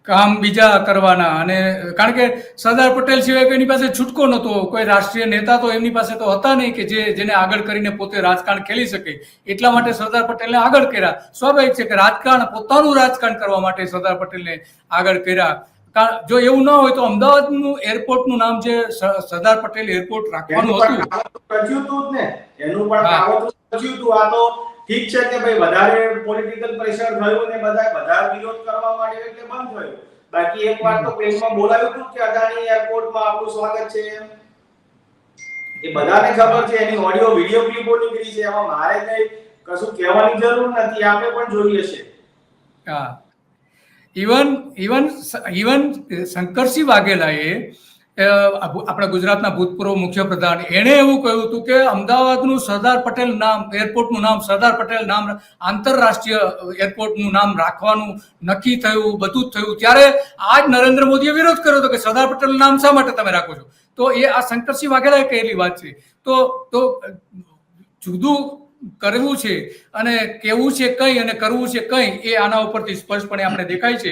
કામ બીજા કરવાના. અને કારણ કે સરદાર પટેલ સિવાય કોઈની પાસે છૂટકો નહોતો, કોઈ રાષ્ટ્રીય નેતા તો એમની પાસે તો હતા નહીં કે જેને આગળ કરીને પોતે રાજકારણ ખેલી શકે. એટલા માટે સરદાર પટેલને આગળ કર્યા. સ્વાભાવિક છે કે રાજકારણ, પોતાનું રાજકારણ કરવા માટે સરદાર પટેલને આગળ કર્યા. જો એવું ના હોય તો અમદાવાદનું એરપોર્ટનું નામ જે સરદાર પટેલ એરપોર્ટ રાખવાનું હતું, એનું પણ કાવતરું હતું. આ તો ઠીક છે કે ભાઈ વધારે પોલિટિકલ પ્રેશર થયું ને બધા વિરોધ કરવા માંડ્યો એટલે બંધ થયું. બાકી એક વાર તો પ્રેસમાં બોલાવ્યું હતું કે અદાણી એરપોર્ટમાં આપણું સ્વાગત છે એમ. એ બધાને ખબર છે, એની ઓડિયો વિડિયો ક્લિપો નીકળી છે. એમાં મારે કઈ કશું કહેવાની જરૂર નથી, આપણે પણ જોઈએ છે. હા, ઇવન શંકરસિંહ વાઘેલાએ, આપણા ગુજરાતના ભૂતપૂર્વ મુખ્યપ્રધાન, એણે એવું કહ્યું હતું કે અમદાવાદનું સરદાર પટેલ નામ, એરપોર્ટનું નામ સરદાર પટેલ નામ, આંતરરાષ્ટ્રીય એરપોર્ટનું નામ રાખવાનું નક્કી થયું, બધું જ થયું ત્યારે આજ નરેન્દ્ર મોદીએ વિરોધ કર્યો હતો કે સરદાર પટેલનું નામ શા માટે તમે રાખો છો. તો એ આ શંકરસિંહ વાઘેલાએ કહેલી વાત છે. તો જુદું કરવું છે અને કેવું છે કઈ અને કરવું છે કઈ, એ આના ઉપરથી સ્પષ્ટપણે આપણે દેખાય છે